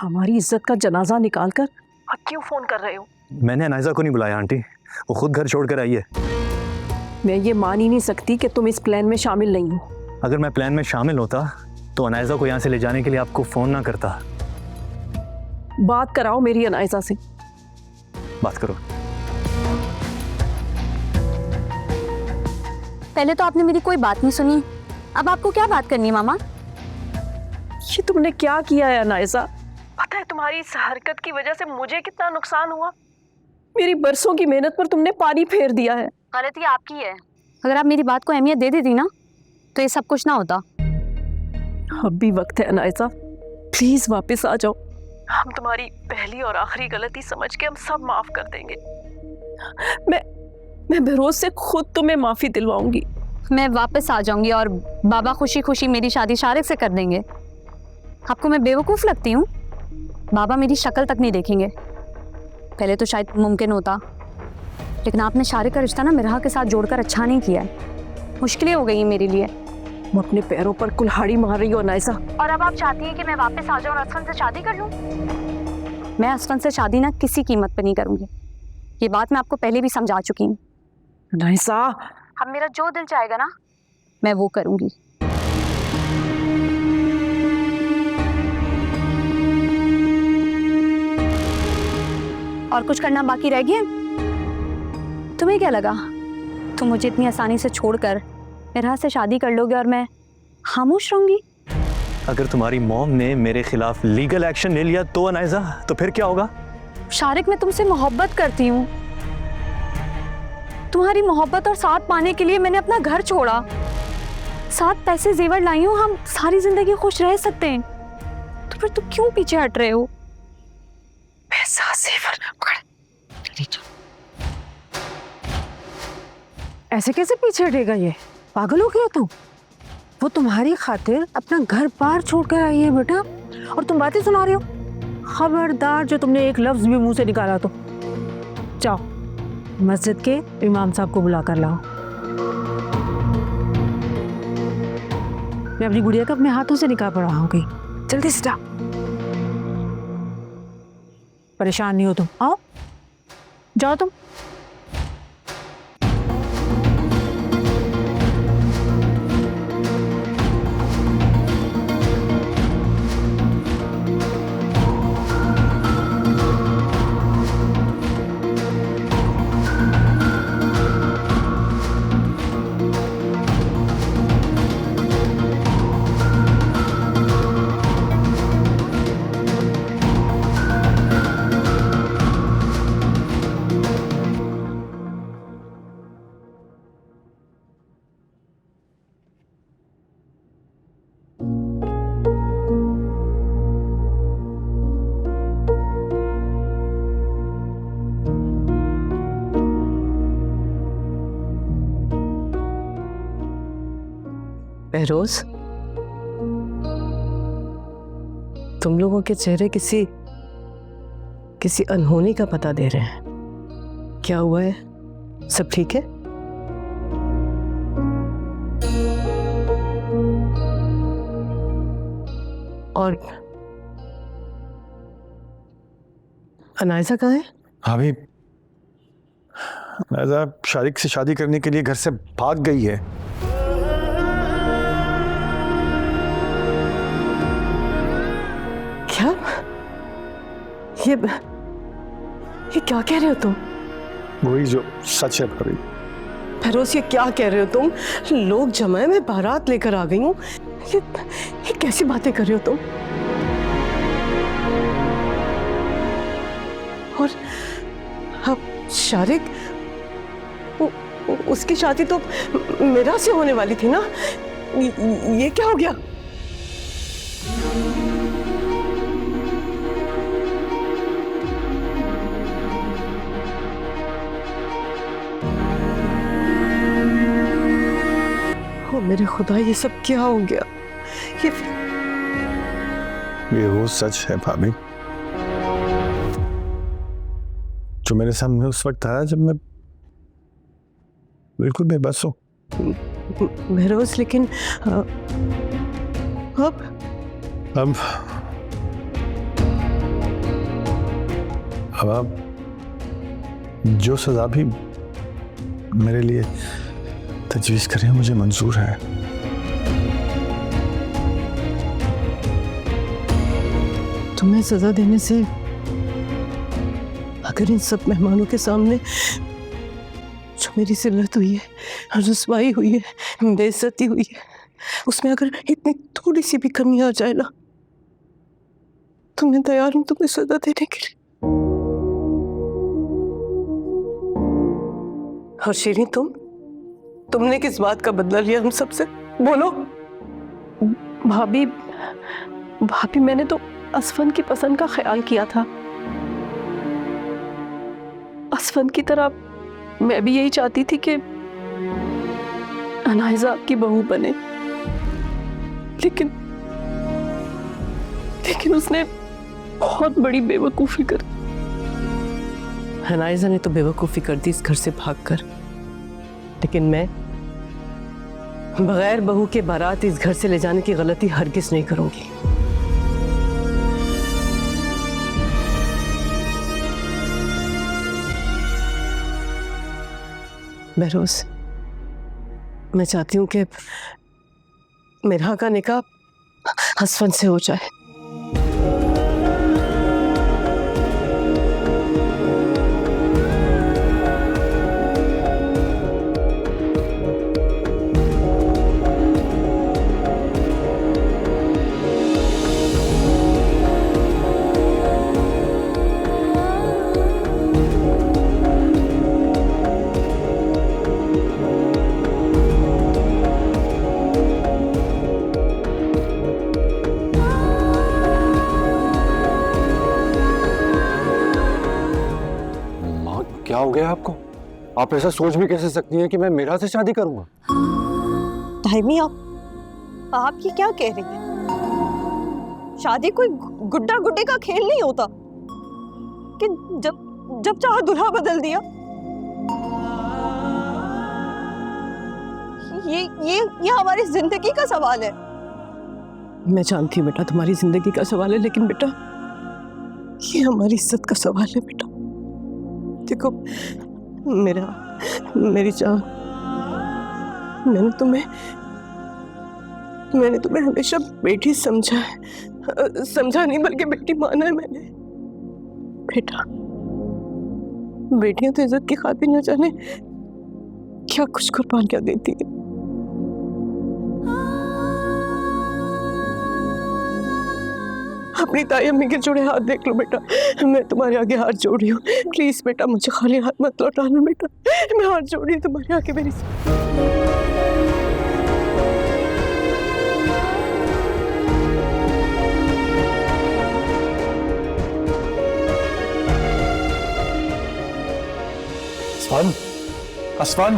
हमारी इज्जत का जनाजा निकाल कर अब क्यों फोन कर रहे हो? मैंने अनायजा को नहीं बुलाया आंटी, वो खुद घर छोड़ कर आई है। मैं ये मान ही नहीं सकती कि तुम इस प्लान में शामिल नहीं हो। अगर मैं प्लान में शामिल होता तो अनायजा को यहाँ से ले जाने के लिए आपको फोन ना करता। बात कराओ मेरी अनायजा से। बात करो। पहले तो आपने मेरी कोई बात नहीं सुनी, अब आपको क्या बात करनी है मामा? ये तुमने क्या किया है अनायजा? पता है तुम्हारी इस हरकत की वजह से मुझे कितना नुकसान हुआ? मेरी बरसों की मेहनत पर तुमने पानी फेर दिया है। गलती आपकी है। अगर आप मेरी बात को अहमियत दे देती ना तो ये सब कुछ ना होता। अब भी वक्त है अनायजा, प्लीज वापस आ जाओ। हम तुम्हारी पहली और आखिरी गलती समझ के हम सब माफ कर देंगे। मैं बेरोज से खुद तुम्हें माफी दिलवाऊंगी। मैं वापस आ जाऊंगी और बाबा खुशी खुशी मेरी शादी शारिक से कर देंगे। आपको मैं बेवकूफ़ लगती हूँ? बाबा मेरी शक्ल तक नहीं देखेंगे। पहले तो शायद मुमकिन होता, लेकिन आपने शारिक का रिश्ता ना मिराह के साथ जोड़कर अच्छा नहीं किया है। मुश्किलें हो गई हैं मेरे लिए। तुम अपने पैरों पर कुल्हाड़ी मार रही हो अनायजा। और अब आप चाहती हैं कि मैं वापस आ जाऊँ और असफन से शादी कर लूँ? मैं असफन से शादी ना किसी कीमत पर नहीं करूँगी। ये बात मैं आपको पहले भी समझा चुकी हूँ। अनायजा, अब मेरा जो दिल चाहेगा ना मैं वो करूँगी। और कुछ करना बाकी रह गया? तुम्हें क्या लगा तुम मुझे इतनी आसानी से छोड़कर मेरा से शादी कर लोगे और मैं खामोश रहूंगी? अगर तुम्हारी मॉम ने मेरे खिलाफ लीगल एक्शन ले लिया तो अनायजा, तो फिर क्या होगा? शारिक, मैं तुमसे मोहब्बत करती हूँ। तुम्हारी मोहब्बत और साथ पाने के लिए मैंने अपना घर छोड़ा, साथ पैसे जेवर लाई हूँ। हम सारी जिंदगी खुश रह सकते हैं, तो फिर तुम क्यों पीछे हट रहे हो? पैसा जेवर ऐसे कैसे पीछे हटेगा? ये पागल हो गया तुम? वो तुम्हारी खातिर अपना घर बार छोड़ कर आई है बेटा, और तुम बातें सुना रहे हो? खबरदार जो तुमने एक लफ्ज भी मुंह से निकाला तो जाओ मस्जिद के इमाम साहब को बुला कर लाओ। मैं अपनी गुड़िया का अपने हाथों से निकाह पढ़ाऊंगी। जल्दी से जाओ। परेशान नहीं हो तुम, आओ जाओ तुम। बहरोज, तुम लोगों के चेहरे किसी अनहोनी का पता दे रहे हैं। क्या हुआ है? सब ठीक है? और अनायजा कहाँ है? भाभी, अनायजा शारिक से शादी करने के लिए घर से भाग गई है। क्या? ये क्या कह रहे हो तुम? वही जो सच है भाभी। फरोज, ये क्या कह रहे हो तुम? लोग जमाए में बारात लेकर आ गई हूँ। ये कैसी बातें कर रहे हो तुम? और अब शारिक, उसकी शादी तो मेरा से होने वाली थी ना? ये क्या हो गया? ओ मेरे खुदा, ये सब क्या हो गया? ये वो सच है भाभी जो मेरे सामने उस वक्त आया जब मैं बिल्कुल बेबस हूँ। महरोज, लेकिन अब अब आप जो सजा भी मेरे लिए तजवीज़ करें मुझे मंजूर है। तुम्हें सजा देने से अगर इन सब मेहमानों के सामने जो मेरी जिल्लत हुई है, रुसवाई हुई है, बेइज्जती हुई है, उसमें अगर इतनी थोड़ी सी भी कमी आ जाए ना, तो मैं तैयार हूं तुम्हें सजा देने के लिए। और शीरीन, तुमने किस बात का बदला लिया हम सबसे? बोलो। भाभी मैंने तो असफन की पसंद का ख्याल किया था। असफन की तरह मैं भी यही चाहती थी कि अनाइजा आपकी बहू बने, लेकिन उसने बहुत बड़ी बेवकूफ़ी कर। अनाइजा ने तो बेवकूफ़ी कर दी इस घर से भागकर, लेकिन मैं बगैर बहू के बारात इस घर से ले जाने की गलती हरगिज़ नहीं करूंगी। बहरोज, मैं चाहती हूँ कि मेरा का निकाह असफन से हो जाए। क्या हो गया आपको? आप ऐसा सोच भी कैसे सकती हैं कि मैं मीरा से शादी करूंगा? ताइमी, आप ये क्या कह रही हैं? शादी कोई गुड्डा गुड्डी का खेल नहीं होता कि जब चाहा दूल्हा बदल दिया। ये हमारी जिंदगी का सवाल है। मैं जानती हूँ बेटा, तुम्हारी जिंदगी का सवाल है, लेकिन बेटा ये हमारी इज्जत का सवाल है। बेटा देखो, मेरी जान, मैंने तुम्हें हमेशा बेटी समझा है, समझा नहीं बल्कि बेटी माना है मैंने। बेटा, बेटियां तो इज्जत की खातिर न जाने क्या कुछ कुर्बानियां देती है। अपनी ताई अम्मी के जुड़े हाथ देख लो बेटा, मैं तुम्हारे आगे हाथ जोड़ रही हूँ। प्लीज बेटा, मुझे खाली हाथ मत लौटाना बेटा, मैं हाथ जोड़ रही हूँ तुम्हारे आगे। मेरी असफन, असफन।